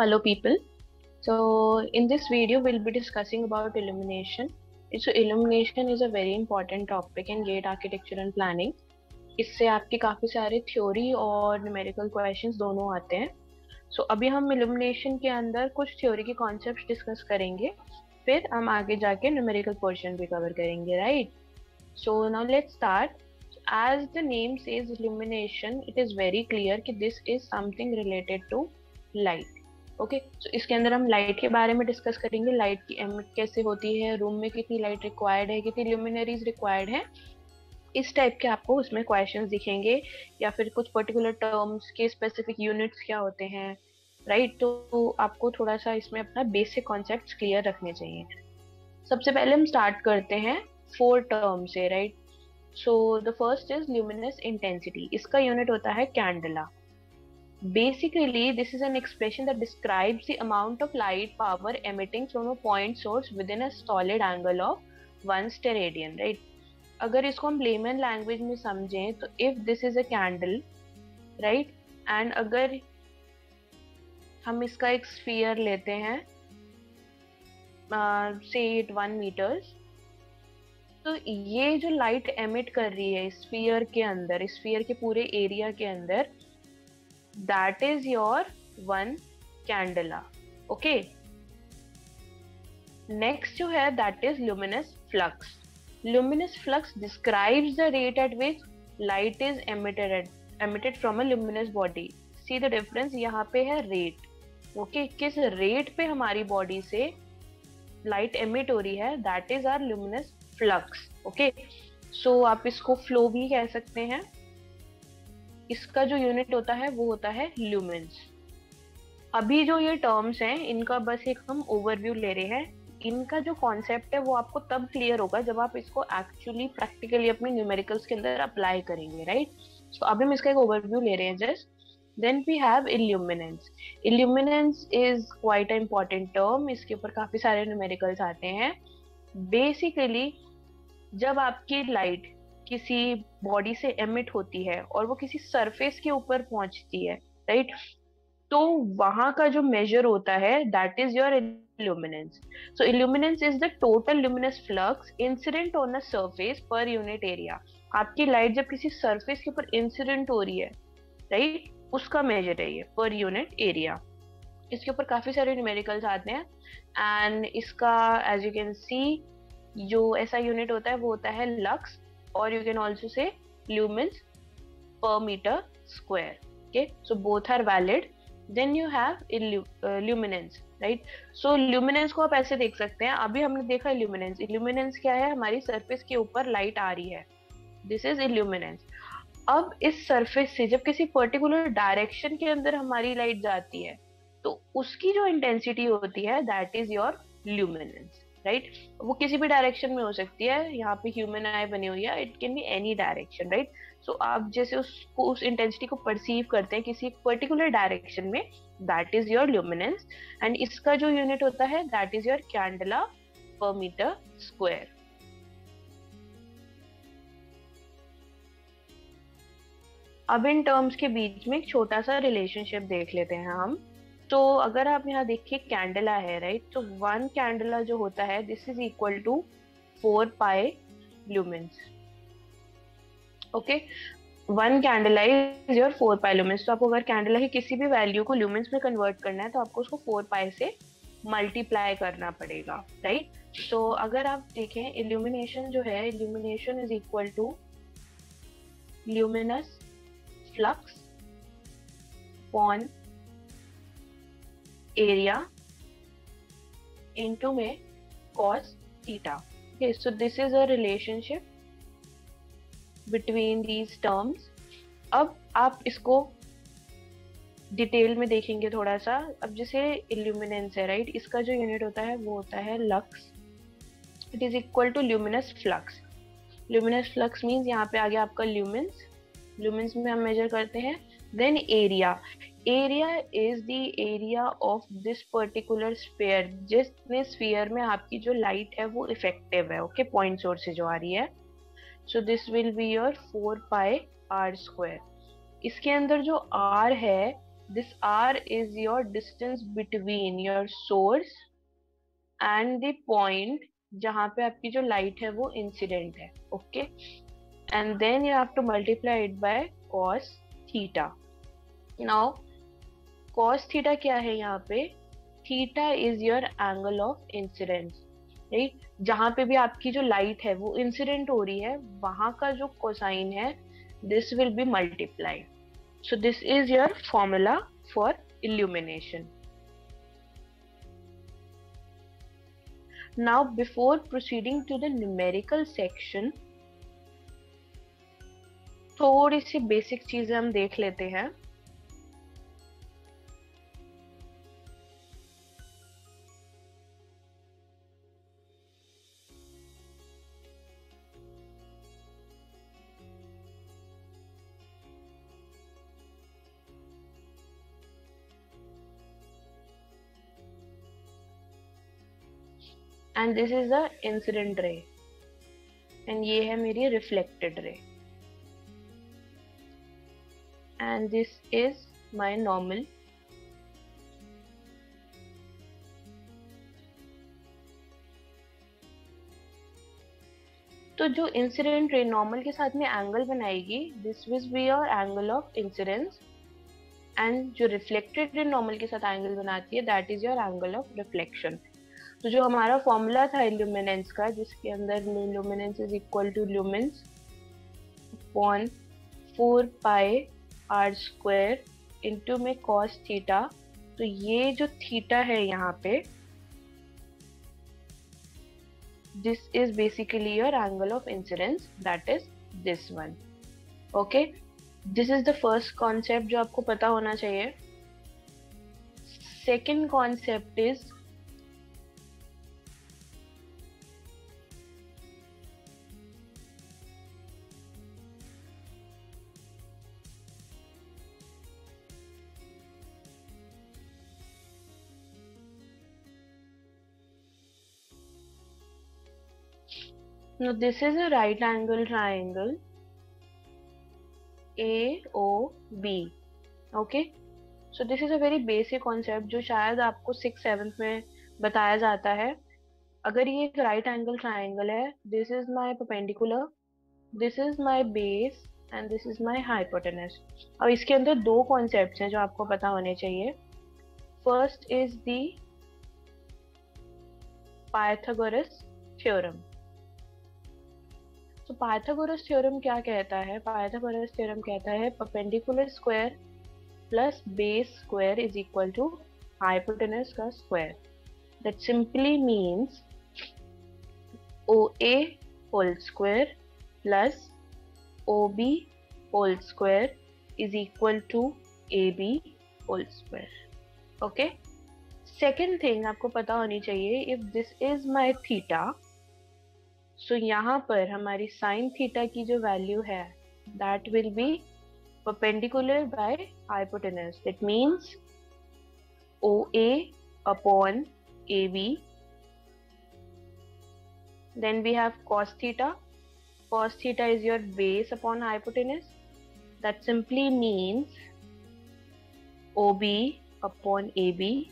Hello people. So in this video we'll be discussing about illumination. So illumination is a very important topic in gate architecture and planning. इससे आपके काफी सारे theory और numerical questions दोनों आते हैं. सो अभी हम illumination के अंदर कुछ थ्योरी के कॉन्सेप्ट्स डिस्कस करेंगे, फिर हम आगे जाके न्यूमेरिकल पोर्शन भी कवर करेंगे, right? So now let's start. As the name says illumination, it is very clear कि this is something related to light. Okay तो इसके अंदर हम लाइट के बारे में डिस्कस करेंगे. लाइट की एमिट कैसे होती है, रूम में कितनी लाइट रिक्वायर्ड है, कितनी ल्यूमिनरीज रिक्वायर्ड है, इस टाइप के आपको उसमें क्वेश्चंस दिखेंगे, या फिर कुछ पर्टिकुलर टर्म्स के स्पेसिफिक यूनिट्स क्या होते हैं, राइट? तो आपको थोड़ा सा इसमें अपना बेसिक कॉन्सेप्ट्स क्लियर रखने चाहिए. सबसे पहले हम स्टार्ट करते हैं 4 टर्म से, right? So the first is luminous intensity. इसका यूनिट होता है candela. Basically, this is an expression that describes the amount of light power emitting from a point source within a solid angle of 1 steradian, right? अगर इसको हम layman language में समझें तो if this is a candle, right? And अगर हम इसका एक sphere लेते हैं, say it 1 meters, तो ये जो light emit कर रही है sphere के अंदर, sphere के पूरे area के अंदर, that is your 1 candela. Okay, next जो है that is luminous flux. Luminous flux describes the rate at which light is emitted from a luminous body. See the difference, यहाँ पे है rate. Okay, किस rate पे हमारी body से light emit हो रही है, that is our luminous flux. Okay, so आप इसको flow भी कह सकते हैं. इसका जो यूनिट होता है वो होता है ल्यूमेंस. अभी जो ये टर्म्स हैं इनका बस एक हम ओवरव्यू ले रहे हैं. इनका जो कॉन्सेप्ट है वो आपको तब क्लियर होगा जब आप इसको एक्चुअली प्रैक्टिकली अपने न्यूमेरिकल्स के अंदर अप्लाई करेंगे, राइट? सो अभी हम इसका एक ओवरव्यू ले रहे हैं just. Then we have illuminance. Illuminance is quite a important term. इसके ऊपर काफी सारे न्यूमेरिकल्स आते हैं. बेसिकली जब आपकी लाइट किसी बॉडी से एमिट होती है और वो किसी सरफेस के ऊपर पहुंचती है, राइट? तो वहां का जो मेजर होता है that is your illuminance. So illuminance is the total luminous flux incident on a surface per unit area. आपकी लाइट जब किसी सरफेस के ऊपर इंसिडेंट हो रही है, राइट, उसका मेजर है ये पर यूनिट एरिया. इसके ऊपर काफी सारे न्यूमेरिकल्स आते हैं एंड इसका एज यू कैन सी जो ऐसा यूनिट होता है वो होता है lux, or you can also say lumens per meter square. Okay, so both are valid. Then you have luminance, right? So luminance को आप ऐसे देख सकते हैं. अभी हमने देखा illuminance. Illuminance क्या है? हमारी सरफेस के ऊपर लाइट आ रही है, दिस इज illuminance. अब इस सरफेस से जब किसी पर्टिकुलर डायरेक्शन के अंदर हमारी लाइट जाती है तो उसकी जो इंटेंसिटी होती है that is your luminance, right? वो किसी भी डायरेक्शन में हो सकती है. यहाँ पे ह्यूमन आई बनी हुई है, it can be any direction, right? So आप जैसे उसको उस इंटेंसिटी को परसीव करते हैं किसी पर्टिकुलर डायरेक्शन में, that is your luminance. And इसका जो यूनिट होता है दैट इज योर कैंडला पर मीटर स्क्वायर. अब इन टर्म्स के बीच में एक छोटा सा रिलेशनशिप देख लेते हैं हम. तो अगर आप यहाँ देखिए कैंडला है, राइट? तो 1 कैंडला जो होता है this is equal to 4 pi lumens. Okay, 1 candela is your 4 pi lumens. तो आपको अगर कैंडला की किसी भी वैल्यू को ल्यूमेंस में कन्वर्ट करना है तो आपको उसको 4 पाई से मल्टीप्लाई करना पड़ेगा, राइट? तो अगर आप देखें इल्यूमिनेशन जो है, illumination is equal to luminous flux upon area into में cos theta. Okay, so this is a relationship between these terms. अब आप इसको डिटेल में देखेंगे थोड़ा सा. अब जैसे इल्यूमिनेंस है, राइट? इसका जो यूनिट होता है वो होता है lux. It is equal to luminous flux. Luminous flux means यहाँ पे आ गया आपका ल्यूमेंस. ल्यूमेंस में हम मेजर करते हैं. Then area. Area is the area of this particular sphere. जिसने स्फीयर में आपकी जो लाइट है वो इफेक्टिव है, ओके, पॉइंट सोर्स से जो आ रही है. So this will be your 4 pi r square. इसके अंदर जो r है This R is your distance between your source and the point जहाँ पे आपकी जो light है वो incident है, okay? And then you have to multiply it by cos theta. Now cos theta क्या है यहाँ पे? Theta is your angle of incidence, right? जहाँ पे भी आपकी जो light है वो incident हो रही है, वहाँ का जो cosine है, this will be multiplied. So this is your formula for illumination. Now before proceeding to the numerical section, थोड़ी सी बेसिक चीजें हम देख लेते हैं. And this is the incident ray and ये है मेरी reflected ray and this is my normal. तो जो इंसिडेंट रे नॉर्मल के साथ में एंगल बनाएगी, this will be your angle of incidence, and जो रिफ्लेक्टेड रे नॉर्मल के साथ एंगल बनाती है, that is your angle of reflection. तो जो हमारा फॉर्मूला था इल्यूमिनेंस का, जिसके अंदर illuminance is equal to lumens upon 4 pi R square into में कॉस थीटा. तो ये जो थीटा है यहाँ पे, this is basically your angle of incidence, that is this one. Okay, this is the first concept जो आपको पता होना चाहिए. Second concept is now this is a right angle triangle AOB. Okay, so this is a very basic concept जो शायद आपको 6th 7th में बताया जाता है. अगर ये एक right angle triangle है, this is my perpendicular, this is my base and this is my hypotenuse. अब इसके अंदर दो concepts हैं जो आपको पता होने चाहिए. First is the Pythagoras theorem. तो पाइथागोरस थ्योरम क्या कहता है? पाइथागोरस थ्योरम कहता है perpendicular square plus base square is equal to hypotenuse का square. That simply means OA whole square plus OB whole square is equal to AB whole square. Okay, second thing आपको पता होनी चाहिए, if this is my theta, so यहाँ पर हमारी sine theta की जो वैल्यू है, that will be perpendicular by hypotenuse. That means OA upon AB. Then we have cos theta. Cos theta is your base upon hypotenuse. That simply means OB upon AB.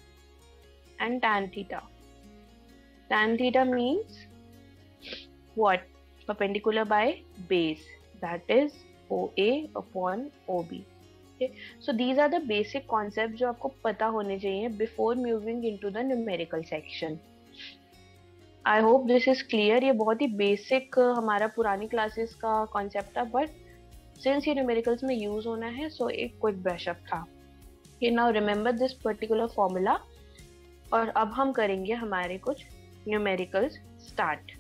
And tan theta. Tan theta means what? Perpendicular by base. That is OA upon OB. Okay. So these are the basic concepts जो आपको पता होने चाहिए before moving into the numerical section. I hope this is clear. ये बहुत ही basic हमारा पुरानी classes का concept था, but since ये numericals में use होना है, so एक quick brush up था. Okay, now remember this particular formula. और अब हम करेंगे हमारे कुछ numericals start.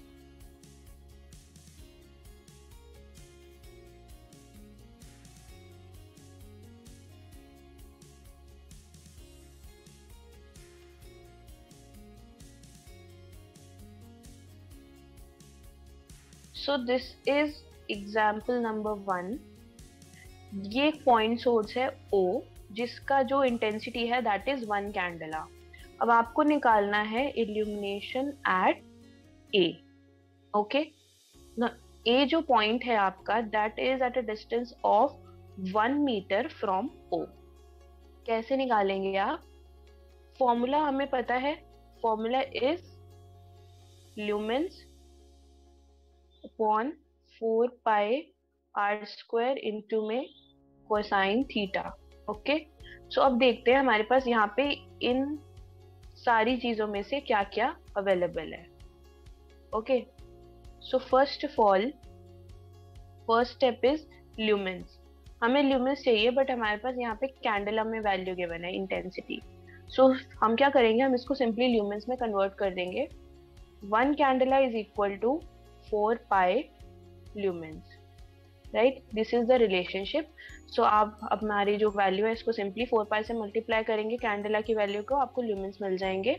So this is example number 1. ये पॉइंट सोर्स है O, जिसका जो इंटेंसिटी है दैट इज 1 कैंडला. अब आपको निकालना है illumination at A. Okay, A जो पॉइंट है आपका, that is at a distance of 1 meter from O. कैसे निकालेंगे आप? फॉर्मूला हमें पता है, formula is lumens upon 4 pi R square into में कोसाइन थीटा। ओके, सो अब देखते हैं हमारे पास यहाँ पे इन सारी चीजों में से क्या क्या अवेलेबल है। Okay, so first of all first step is lumens. हमें ल्यूमेंस चाहिए, बट हमारे पास यहाँ पे कैंडेला में वैल्यू गिवन है इंटेंसिटी। सो हम क्या करेंगे, हम इसको सिंपली ल्यूमेंस में कन्वर्ट कर देंगे। 1 candela is equal to 4 pi lumens, right? This is the relationship. So आप अब हमारी जो वैल्यू है इसको सिंपली 4 पाई से मल्टीप्लाई करेंगे कैंडेला की वैल्यू को, आपको ल्यूमेंस मिल जाएंगे।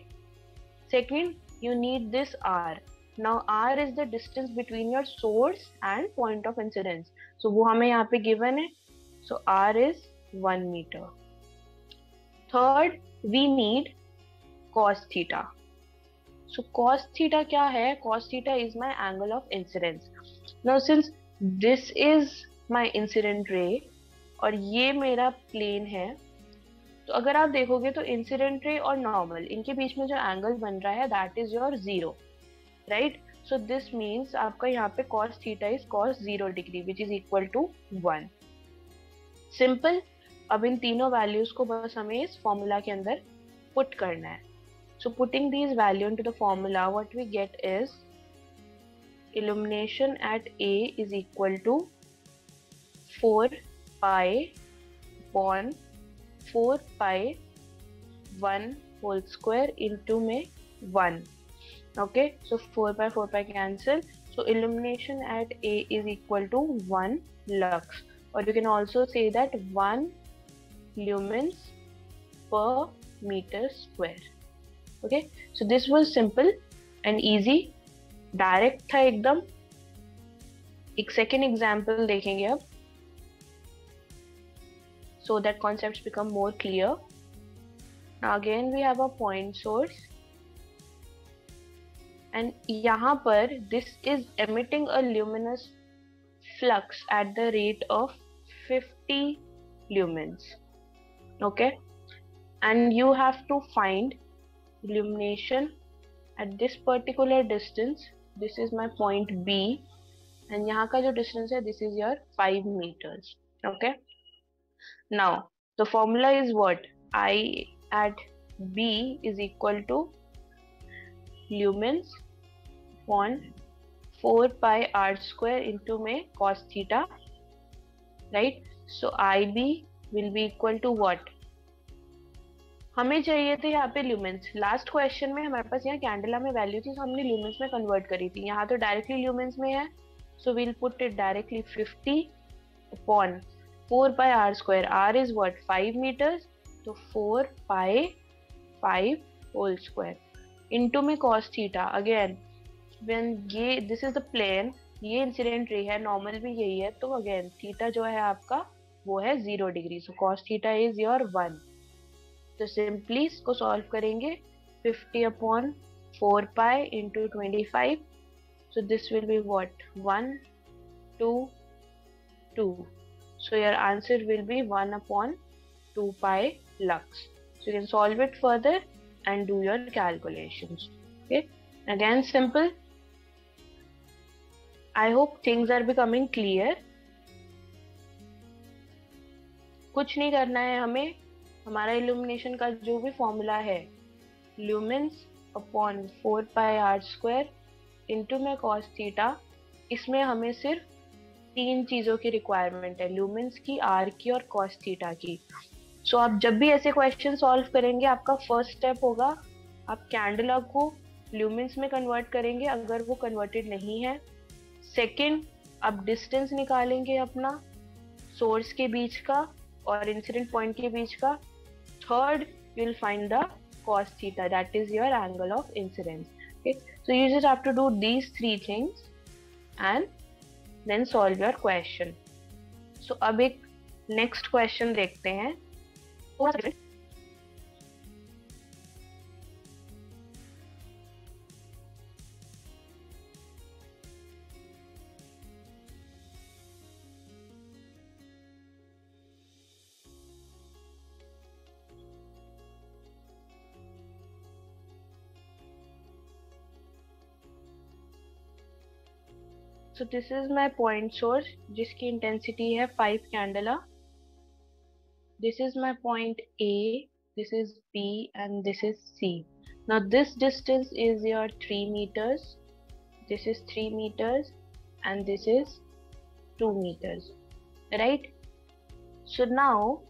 Second, you need this R. Now R is the distance between your source and point of incidence. So वो हमें यहाँ पे given है. So R is 1 meter. Third, we need cos theta. So cos theta क्या है? Cos theta is my angle of incidence. Now since this is my incident ray और ये मेरा plane है, तो अगर आप देखोगे तो इंसिडेंट रे और नॉर्मल इनके बीच में जो एंगल बन रहा है that is your 0, right? So this means आपका यहाँ पे cos theta is cos 0 degree which is equal to 1। Simple. अब इन तीनों वैल्यूज को बस हमें इस फॉर्मूला के अंदर पुट करना है। So putting these value into the formula what we get is illumination at A is equal to 4 pi upon 4 pi 1 whole square into में 1। Okay, so 4 pi cancel. So illumination at A is equal to 1 lux, or you can also say that 1 lumens per meter square. Okay, so this was simple and easy, direct था एकदम। एक second example देखेंगे अब, so that concepts become more clear. Now again we have a point source and यहाँ पर this is emitting a luminous flux at the rate of 50 lumens. Okay, and you have to find illumination at this particular distance. This is my point B and यहाँ का जो distance है this is your 5 meters. Okay, now the formula is what? I at B is equal to lumens upon 4 pi r square into में cos theta, right? So IB will be equal to what? हमें चाहिए थे यहाँ पे lumens. Last question में हमारे पास यहाँ candela में वैल्यू थी, तो हमने ल्यूमेंस में कन्वर्ट करी थी। यहाँ तो डायरेक्टली ल्यूमेंस में है, so we'll put it directly 50 upon 4 pi r square. R is what? 5 meters. तो 4 pi 5 whole square into में cos theta. Again, when ये this is the plane, ये इंसिडेंट रे है, नॉर्मल भी यही है, तो अगेन थीटा जो है आपका वो है 0 degree. So cos theta is your 1। तो सिंपली इसको सॉल्व करेंगे 50 upon 4 pi into 25। So this will be what? 1 2 2। So your answer will be 1 upon 2 pi lux. So you can solve it further and do your calculations. Okay, again simple. I hope things are becoming clear. कुछ नहीं करना है हमें, हमारा illumination का जो भी formula है lumens upon 4 pi R square into में cos थीटा, इसमें हमें सिर्फ 3 चीजों की रिक्वायरमेंट है, ल्यूमेंस की, आर की और cos थीटा की। सो आप जब भी ऐसे क्वेश्चन सॉल्व करेंगे, आपका फर्स्ट स्टेप होगा आप कैंडेला को ल्यूमेंस में कन्वर्ट करेंगे अगर वो कन्वर्टेड नहीं है। सेकेंड, आप डिस्टेंस निकालेंगे अपना सोर्स के बीच का और इंसिडेंट पॉइंट के बीच का। Third, you will find the cos theta, that is your angle of incidence. Okay, so you just have to do these 3 things and then solve your question. So अब एक next question देखते हैं। So this is my point source जिसकी intensity है 5 candela. This is my point A, this is B, and this is C. Now this distance is your 3 meters, this is 3 meters, and this is 2 meters, right? So now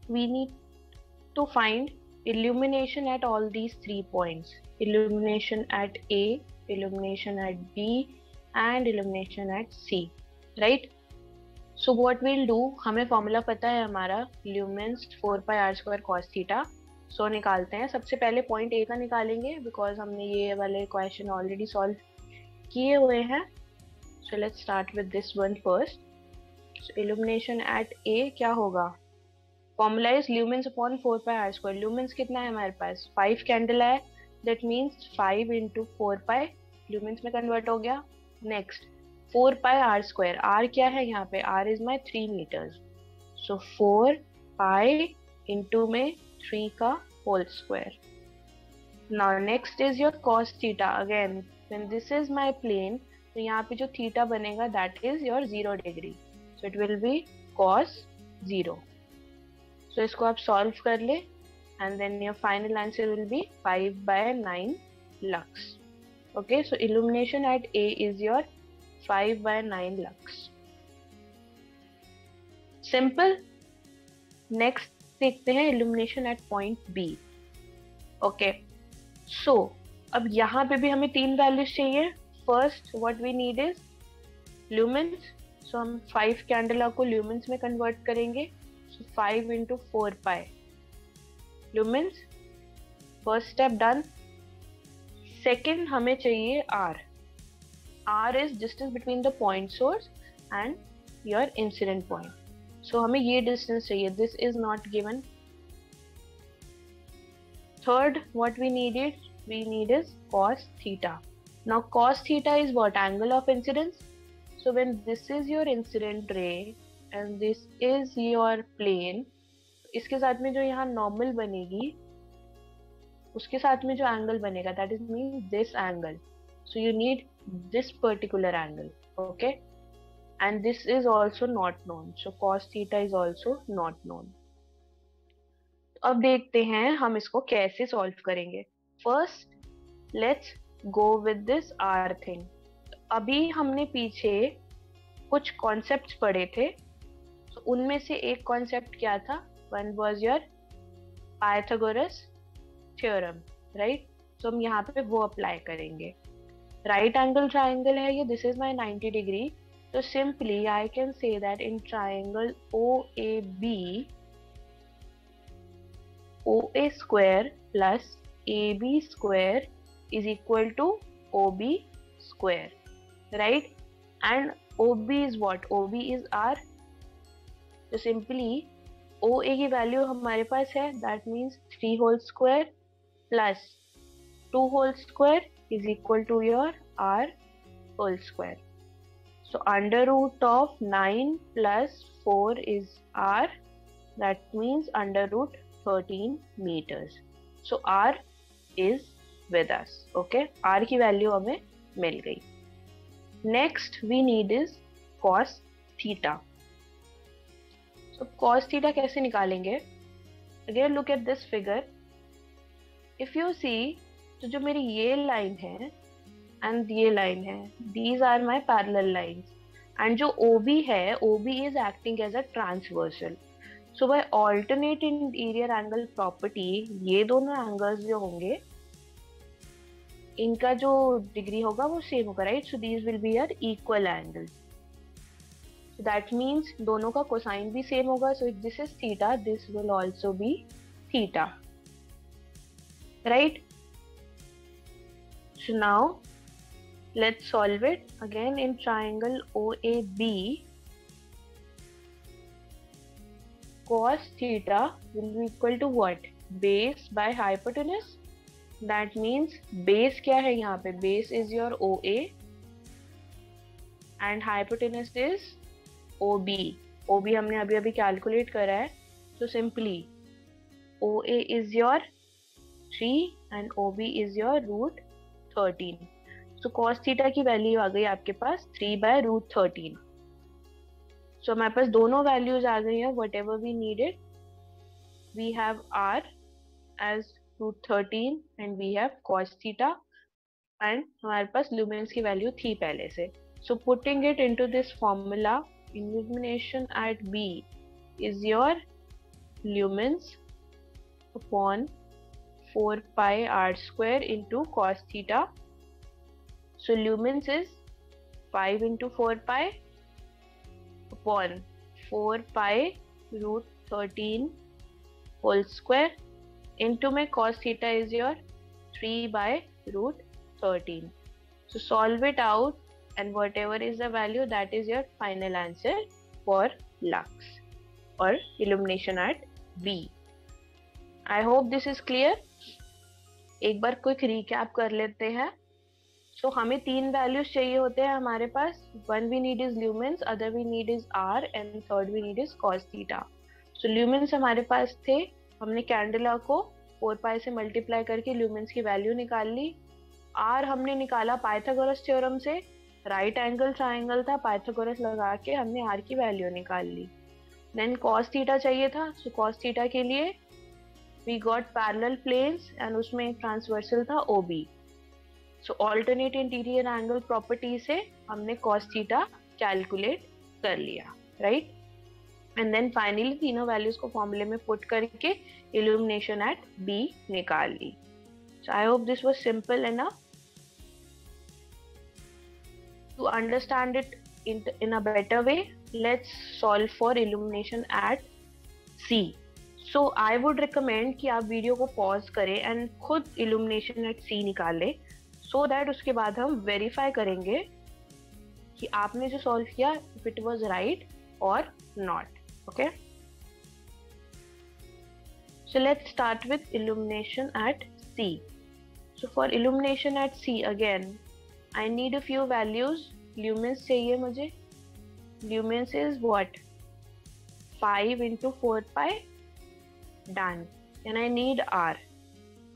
we need to find illumination at all these 3 points. Illumination at A, illumination at B, and illumination at C, right? So what we'll do, हमें formula पता है हमारा lumens 4πr² cos theta. सो निकालते हैं. सबसे पहले point A का निकालेंगे बिकॉज हमने ये वाले क्वेश्चन ऑलरेडी सॉल्व किए हुए हैं. So let's start with this one first. So illumination at A क्या होगा? Formula is lumens upon 4πr². Lumens कितना है हमारे पास? 5 कैंडल है. दैट मीन्स 5 into 4π ल्यूमेंस में कन्वर्ट हो गया. Next 4πr². r क्या है यहाँ पे? r is my 3 meters. So 4π into में 3 का whole square. Now next is your cos theta. Again when this is my plane, तो यहाँ पे जो थीटा बनेगा that is your 0 degree. So it will be cos 0. So इसको आप solve कर ले and then your final answer will be 5/9 lux. Okay, so illumination at A is your 5/9 lux. Simple. Next देखते हैं illumination at point B. Okay, so अब यहाँ पे भी हमें 3 वैल्यूज चाहिए. First what we need is lumens. So हम 5 candela को ल्यूमेंस में कन्वर्ट करेंगे. So 5 into 4π lumens. First step done. Second हमें चाहिए r. R is distance between the point source and your incident point. So हमें ये distance चाहिए. This is not given. Third, what we need is cos theta. Now cos theta is what? Angle of incidence. So when this is your incident ray and this is your plane, इसके साथ में जो यहाँ normal बनेगी, उसके साथ में जो angle बनेगा, that is means this angle. So you need this particular angle, okay, and this is also not known. So cos theta is also not known. अब देखते हैं हम इसको कैसे सॉल्व करेंगे. First let's go with this r thing. अभी हमने पीछे कुछ कॉन्सेप्ट्स पढ़े थे. so, उनमें से एक कॉन्सेप्ट क्या था? One was your Pythagoras theorem, right? So हम यहाँ पे वो अप्लाई करेंगे. राइट एंगल ट्राइंगल है ये. This is my 90 degree. तो simply I can say that in triangle OAB, OA square plus AB square is equal to OB square, right? And OB is what? OB is R. तो simply OA की value हमारे पास है. That means 3 whole square plus 2 whole square is equal to your r whole square. So under root of 9 plus 4 is r. That means under root 13 meters. So r is with us. Okay, r की value हमें मिल गई. Next we need is cos theta. So cos theta कैसे निकालेंगे? Again look at this figure. If you see, तो जो मेरी ये line है एंड ये लाइन है, these are my parallel lines. And जो OB है, OB is acting as a transversal. So by alternate interior angle property, ये दोनों एंगल्स जो होंगे इनका जो डिग्री होगा वो सेम होगा, right? So these will be are equal angles. So that means दोनों का कोसाइन भी सेम होगा. So if this is theta, this will also be theta, right? So now let's solve it. Again in triangle OAB, cos theta will be equal to what? Base by hypotenuse. That means base क्या है यहाँ पे? Base is your OA and hypotenuse is OB. OB हमने अभी अभी calculate करा है. So simply OA is your 3 and OB is your root 13. So cos theta की वैल्यू आ गई आपके पास 3/√13. सो हमारे पास दोनों वैल्यूज आ गई हैं. Whatever we needed, we have r as √13 and we have cos theta, and हमारे पास ल्यूमेंस की वैल्यू थी पहले से. So putting it into this formula, illumination at B is your lumens upon 4 pi r square into cos theta. So lumens is 5 into 4 pi upon 4 pi √13 whole square into my cos theta is your 3/√13. So solve it out, and whatever is the value, that is your final answer for lux or illumination at B. I hope this is clear. एक बार quick recap कर लेते हैं. सो हमें तीन values चाहिए होते हैं हमारे पास. One we need is lumens, other we need is R, and third we need is cos theta. So lumens हमारे पास थे, हमने कैंडेला को 4 पाई से मल्टीप्लाई करके ल्यूमेंस की वैल्यू निकाल ली. आर हमने निकाला पाइथागोरस थ्योरम से, राइट एंगल ट्राइंगल था, पाइथागोरस लगा के हमने आर की वैल्यू निकाल ली. देन कॉस थीटा चाहिए था. सो कॉस थीटा के लिए we got parallel planes and उसमें एक ट्रांसवर्सल था OB. So alternate interior angle property से हमने कॉस थीटा कैलकुलेट कर लिया, राइट. एंड देन फाइनली तीनों वैल्यूज को फॉर्मूले में पुट करके इल्यूमिनेशन एट B निकाल ली. So I hope this was simple enough. To understand it in a better way, let's solve for illumination at C. So I would recommend कि आप video को पॉज करें एंड खुद illumination at C निकालें, so that उसके बाद हम verify करेंगे कि आपने जो सॉल्व किया if it was right or not. Okay? So let's start with illumination at C. So for illumination at C, again I need a few values. Lumens चाहिए मुझे. Lumens is what? 5 into 4 pi. Done. And I need R.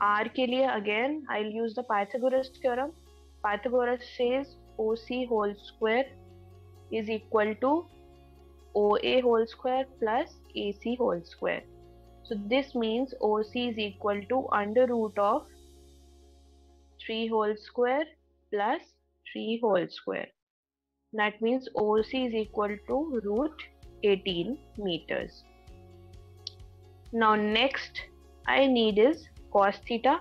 R के लिए again I'll use the Pythagoras theorem. Pythagoras says OC whole square is equal to OA whole square plus AC whole square. So this means OC is equal to under root of 3 whole square plus 3 whole square. That means OC is equal to √18 meters. Now next I need is cos theta.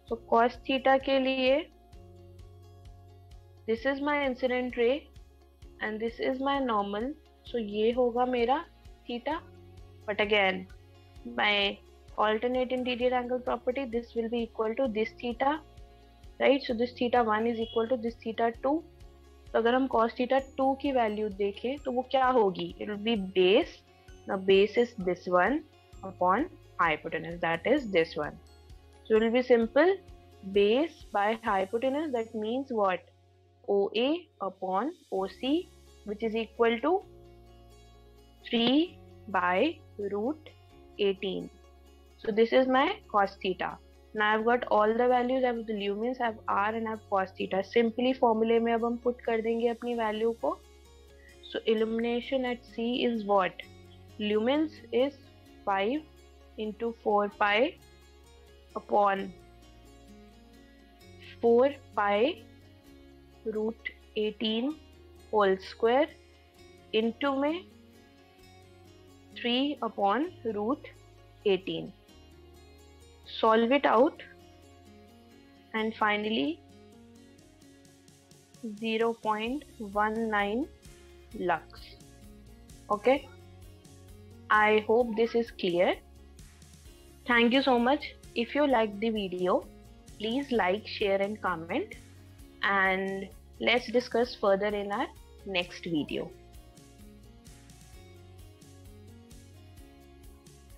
So cos theta के लिए this is my incident ray and this is my normal. So ये होगा मेरा theta. But again, by alternate interior angle property, this will be equal to this theta. Right? So this theta 1 is equal to this theta 2. तो अगर हम cos theta 2 की value देखें तो वो क्या होगी? It will be base. Now base is this one upon hypotenuse, that is this one. So it will be simple. Base by hypotenuse, that means what? OA upon OC, which is equal to 3/√18. So this is my cos theta. Now I've got all the values. I have the lumens, I have R and I have cos theta. Simply formula में अब हम put कर देंगे अपनी value को. So illumination at C is what? Lumens is 5 into 4 pi upon 4 pi √18 whole square into में 3/√18. Solve it out and finally 0.19 lux. Okay, I hope this is clear. Thank you so much. If you liked the video, please like, share and comment, and let's discuss further in our next video.